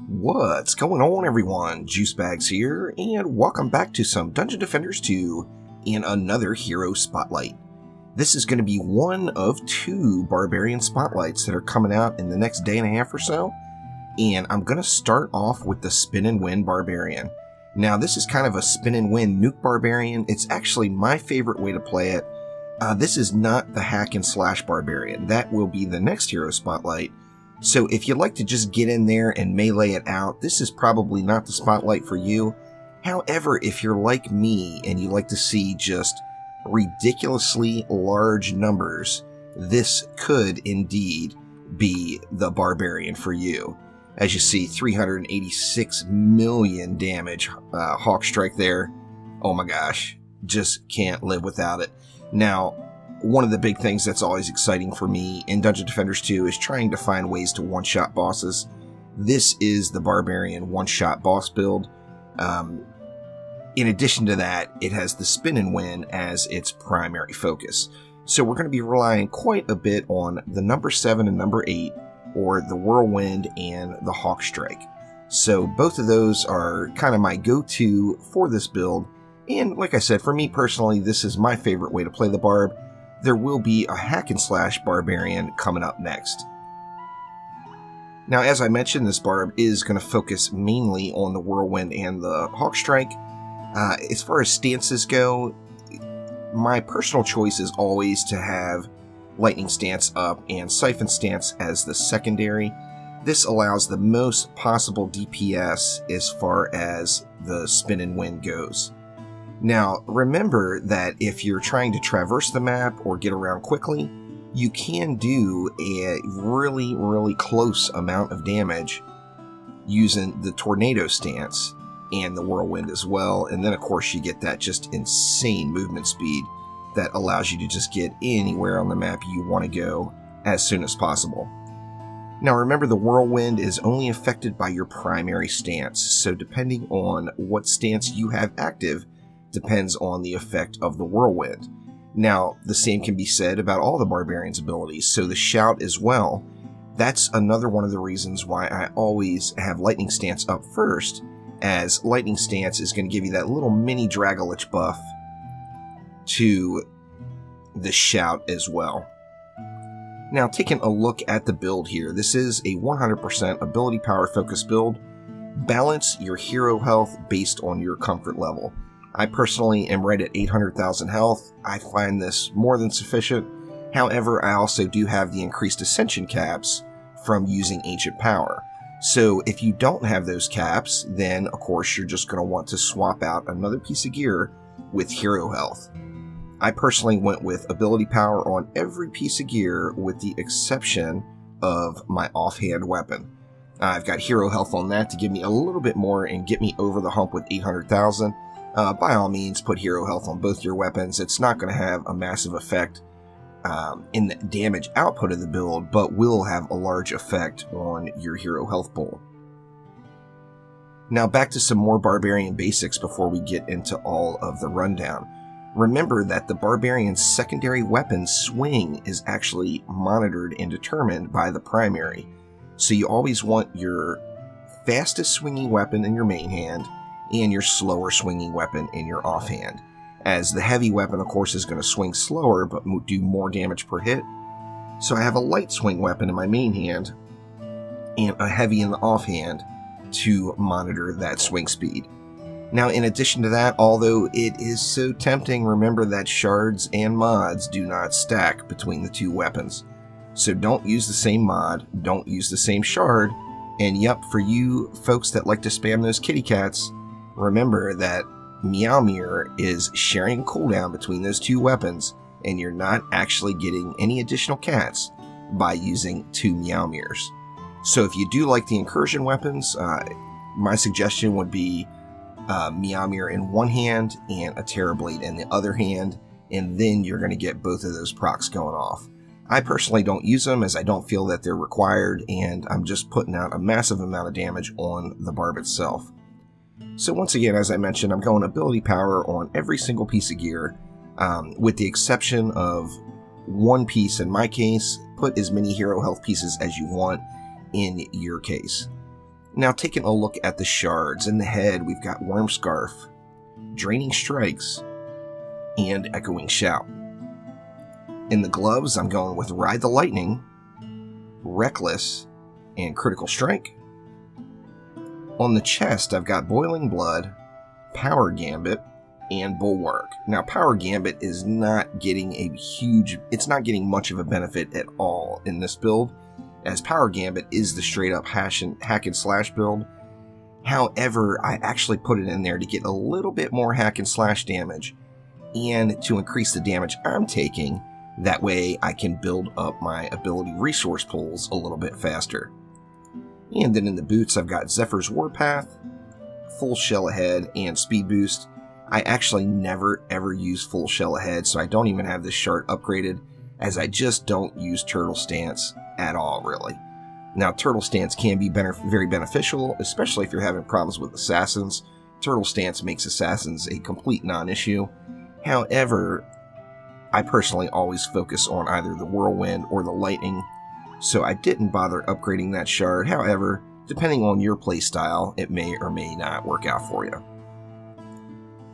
What's going on, everyone? Juicebags here, and welcome back to some Dungeon Defenders 2 and another Hero Spotlight. This is going to be one of two Barbarian Spotlights that are coming out in the next day and a half or so, and I'm going to start off with the Spin and Win Barbarian. Now, this is kind of a Spin and Win Nuke Barbarian. It's actually my favorite way to play it. This is not the Hack and Slash Barbarian. That will be the next Hero Spotlight. So if you'd like to just get in there and melee it out, this is probably not the spotlight for you. However, if you're like me and you like to see just ridiculously large numbers, this could indeed be the Barbarian for you. As you see, 386 million damage Hawk Strike there. Oh my gosh, just can't live without it. Now, one of the big things that's always exciting for me in Dungeon Defenders 2 is trying to find ways to one-shot bosses. This is the Barbarian one-shot boss build. In addition to that, it has the Spin and Win as its primary focus. So we're going to be relying quite a bit on the number 7 and number 8, or the Whirlwind and the Hawk Strike. So both of those are kind of my go-to for this build. And like I said, for me personally, this is my favorite way to play the Barb. There will be a Hack and Slash Barbarian coming up next. Now, as I mentioned, this Barb is going to focus mainly on the Whirlwind and the Hawk Strike. As far as stances go, my personal choice is always to have Lightning Stance up and Siphon Stance as the secondary. This allows the most possible DPS as far as the Spin and Win goes. Now, remember that if you're trying to traverse the map or get around quickly, you can do a really close amount of damage using the Tornado Stance and the Whirlwind as well. And then, of course, you get that just insane movement speed that allows you to just get anywhere on the map you want to go as soon as possible. Now, remember, the Whirlwind is only affected by your primary stance, so depending on what stance you have active, depends on the effect of the Whirlwind. Now, the same can be said about all the Barbarian's abilities, so the Shout as well. That's another one of the reasons why I always have Lightning Stance up first, as Lightning Stance is going to give you that little mini Dragolich buff to the Shout as well. Now, taking a look at the build here, this is a 100% ability power focused build. Balance your hero health based on your comfort level. I personally am right at 800,000 health. I find this more than sufficient. However, I also do have the increased Ascension caps from using Ancient Power. So if you don't have those caps, then of course you're just going to want to swap out another piece of gear with hero health. I personally went with ability power on every piece of gear with the exception of my offhand weapon. I've got hero health on that to give me a little bit more and get me over the hump with 800,000. By all means, put hero health on both your weapons. It's not going to have a massive effect in the damage output of the build, but will have a large effect on your hero health pool. Now, back to some more Barbarian basics before we get into all of the rundown. Remember that the Barbarian's secondary weapon swing is actually monitored and determined by the primary. So you always want your fastest swinging weapon in your main hand, and your slower swinging weapon in your offhand. As the heavy weapon, of course, is going to swing slower, but do more damage per hit. So I have a light swing weapon in my main hand, and a heavy in the offhand to monitor that swing speed. Now, in addition to that, although it is so tempting, remember that shards and mods do not stack between the two weapons. So don't use the same mod, don't use the same shard, and yep, for you folks that like to spam those kitty cats, remember that Meowmere is sharing a cooldown between those two weapons, and you're not actually getting any additional cats by using two Meowmeres. So if you do like the incursion weapons, my suggestion would be Meowmere in one hand and a Terrorblade in the other hand, and then you're going to get both of those procs going off. I personally don't use them as I don't feel that they're required, and I'm just putting out a massive amount of damage on the Barb itself. So once again, as I mentioned, I'm going ability power on every single piece of gear, with the exception of one piece in my case. Put as many hero health pieces as you want in your case. Now taking a look at the shards, in the head we've got Worm Scarf, Draining Strikes, and Echoing Shout. In the gloves I'm going with Ride the Lightning, Reckless, and Critical Strike. On the chest I've got Boiling Blood, Power Gambit, and Bulwark. Now Power Gambit is not getting it's not getting much of a benefit at all in this build, as Power Gambit is the straight up hack and slash build. However, I actually put it in there to get a little bit more hack and slash damage and to increase the damage I'm taking. That way I can build up my ability resource pools a little bit faster. And then in the boots I've got Zephyr's Warpath, Full Shell Ahead, and Speed Boost. I actually never ever use Full Shell Ahead, so I don't even have this shard upgraded, as I just don't use Turtle Stance at all, really. Now, Turtle Stance can be very beneficial, especially if you're having problems with Assassins. Turtle Stance makes Assassins a complete non-issue. However, I personally always focus on either the Whirlwind or the Lightning, so I didn't bother upgrading that shard. However, depending on your playstyle, it may or may not work out for you.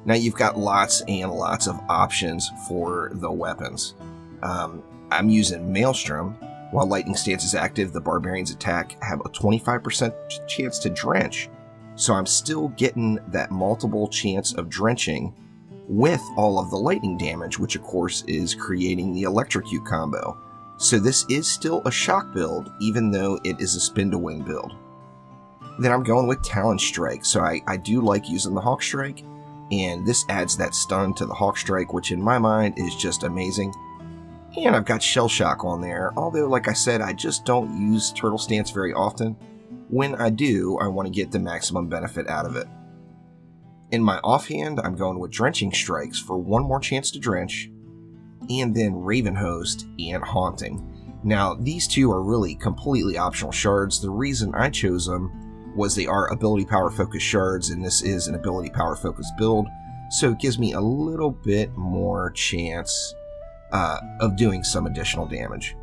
Now you've got lots and lots of options for the weapons. I'm using Maelstrom. While Lightning Stance is active, the Barbarian's attack have a 25% chance to drench, so I'm still getting that multiple chance of drenching with all of the lightning damage, which of course is creating the Electrocute combo. So this is still a shock build, even though it is a spin to win build. Then I'm going with Talon Strike, so I do like using the Hawk Strike, and this adds that stun to the Hawk Strike, which in my mind is just amazing. And I've got Shell Shock on there, although like I said, I just don't use Turtle Stance very often. When I do, I want to get the maximum benefit out of it. In my offhand, I'm going with Drenching Strikes for one more chance to drench, and then Raven Host and Haunting. Now, these two are really completely optional shards. The reason I chose them was they are ability power focused shards, and this is an ability power focused build, so it gives me a little bit more chance of doing some additional damage.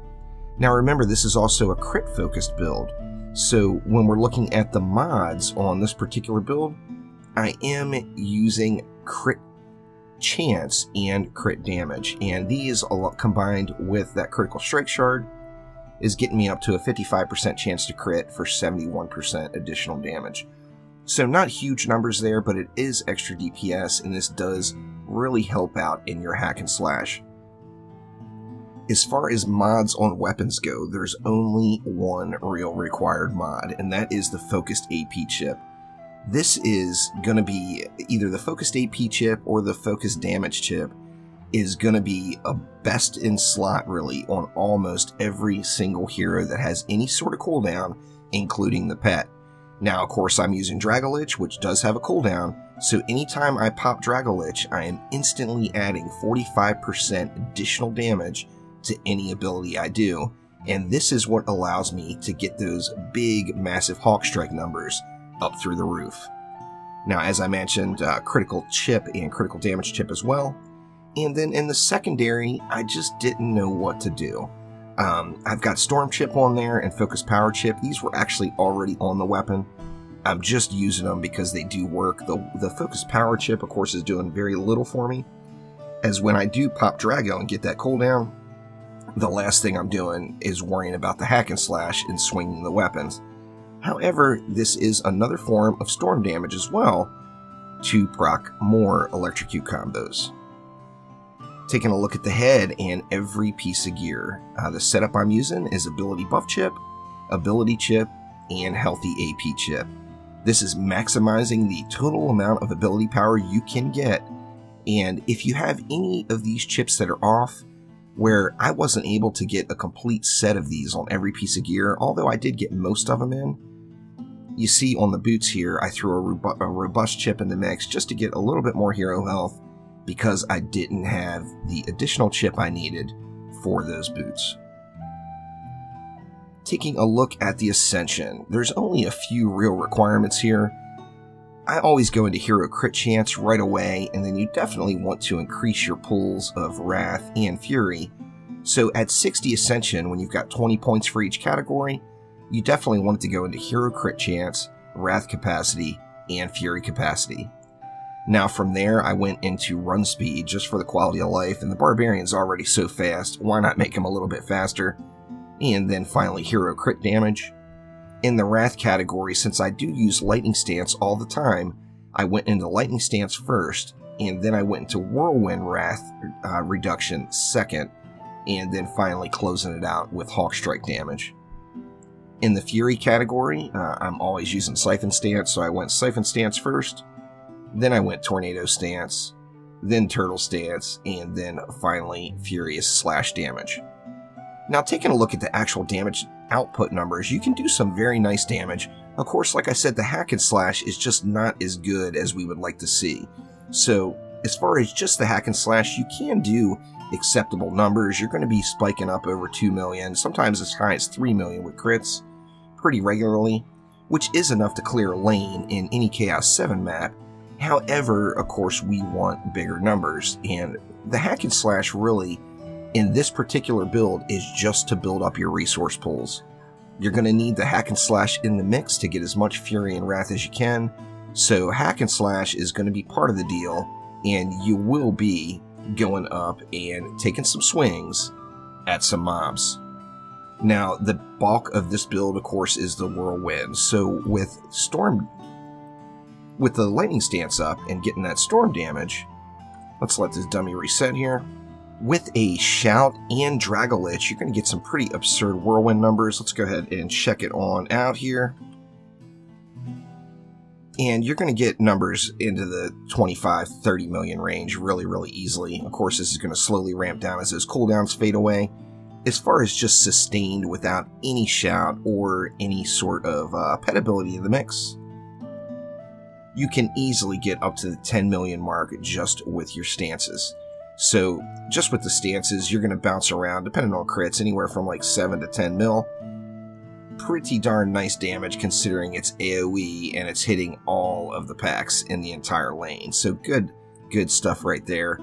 Now remember, this is also a crit focused build, so when we're looking at the mods on this particular build, I am using crit chance and crit damage, and these combined with that critical strike shard is getting me up to a 55% chance to crit for 71% additional damage. So not huge numbers there, but it is extra DPS, and this does really help out in your hack and slash. As far as mods on weapons go, there's only one real required mod, and that is the Focused AP chip. This is going to be either the Focused AP chip or the Focused Damage chip is going to be a best in slot, really, on almost every single hero that has any sort of cooldown, including the pet. Now, of course, I'm using Dragolich, which does have a cooldown, so anytime I pop Dragolich, I am instantly adding 45% additional damage to any ability I do, and this is what allows me to get those big, massive Hawk Strike numbers up through the roof. Now, as I mentioned, critical chip and critical damage chip as well. And then in the secondary, I just didn't know what to do. I've got Storm Chip on there and Focus Power Chip. These were actually already on the weapon. I'm just using them because they do work. The Focus Power Chip, of course, is doing very little for me, as when I do pop Drago and get that cooldown, the last thing I'm doing is worrying about the hack and slash and swinging the weapons. However, this is another form of storm damage as well to proc more Electrocute combos. Taking a look at the head and every piece of gear, the setup I'm using is Ability Buff Chip, Ability Chip, and Healthy AP Chip. This is maximizing the total amount of ability power you can get, and if you have any of these chips that are off, where I wasn't able to get a complete set of these on every piece of gear, although I did get most of them in. You see on the boots here, I threw a robust chip in the mix just to get a little bit more hero health, because I didn't have the additional chip I needed for those boots. Taking a look at the Ascension, there's only a few real requirements here. I always go into hero crit chance right away, and then you definitely want to increase your pools of Wrath and Fury. So at 60 Ascension, when you've got 20 points for each category, you definitely want it to go into hero crit chance, Wrath capacity, and Fury capacity. Now from there, I went into run speed just for the quality of life, and the Barbarian's already so fast, why not make him a little bit faster? And then finally hero crit damage. In the Wrath category, since I do use Lightning Stance all the time, I went into Lightning Stance first, and then I went into Whirlwind Wrath reduction second, and then finally closing it out with Hawk Strike damage. In the Fury category, I'm always using Siphon Stance, so I went Siphon Stance first, then I went Tornado Stance, then Turtle Stance, and then finally Furious Slash damage. Now taking a look at the actual damage output numbers, you can do some very nice damage. Of course, like I said, the hack and slash is just not as good as we would like to see. So as far as just the hack and slash, you can do acceptable numbers. You're going to be spiking up over 2 million, sometimes as high as 3 million with crits pretty regularly, which is enough to clear a lane in any Chaos 7 map. However, of course, we want bigger numbers, and the hack and slash really, in this particular build, is just to build up your resource pools. You're going to need the hack and slash in the mix to get as much Fury and Wrath as you can, so hack and slash is going to be part of the deal, and you will be going up and taking some swings at some mobs. Now, the bulk of this build, of course, is the Whirlwind, so with the Lightning Stance up and getting that storm damage, let's let this dummy reset here. With a Shout and Dragolich, you're going to get some pretty absurd Whirlwind numbers. Let's go ahead and check it on out here. And you're going to get numbers into the 25-30 million range really easily. Of course, this is going to slowly ramp down as those cooldowns fade away. As far as just sustained without any Shout or any sort of pet ability in the mix, you can easily get up to the 10 million mark just with your stances. So just with the stances, you're going to bounce around, depending on crits, anywhere from like 7 to 10 mil. Pretty darn nice damage considering it's AoE and it's hitting all of the packs in the entire lane. So good stuff right there.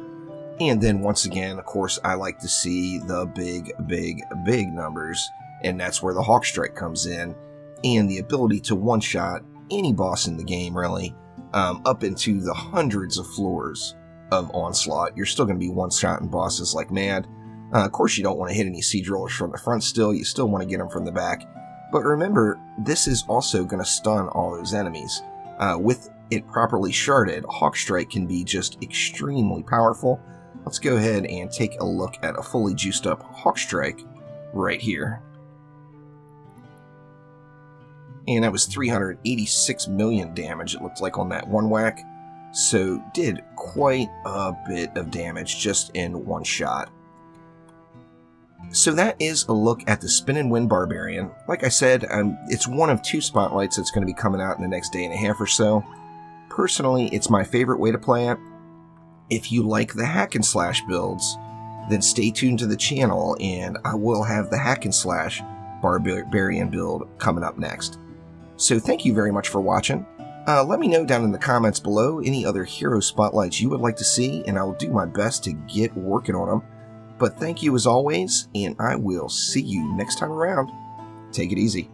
And then once again, of course, I like to see the big numbers, and that's where the Hawk Strike comes in, and the ability to one-shot any boss in the game, really, up into the hundreds of floors of Onslaught. You're still going to be one-shotting bosses like mad. Of course, you don't want to hit any siege rollers from the front still. You still want to get them from the back. But remember, this is also going to stun all those enemies. With it properly sharded, Hawk Strike can be just extremely powerful. Let's go ahead and take a look at a fully juiced up Hawk Strike right here. And that was 386 million damage, it looked like, on that one whack. So did quite a bit of damage just in one shot. So that is a look at the Spin and Win Barbarian. Like I said, it's one of 2 spotlights that's going to be coming out in the next day and a half or so. Personally, it's my favorite way to play it. If you like the hack and slash builds, then stay tuned to the channel and I will have the hack and slash Barbarian build coming up next. So thank you very much for watching. Let me know down in the comments below any other hero spotlights you would like to see, and I will do my best to get working on them. But thank you as always, and I will see you next time around. Take it easy.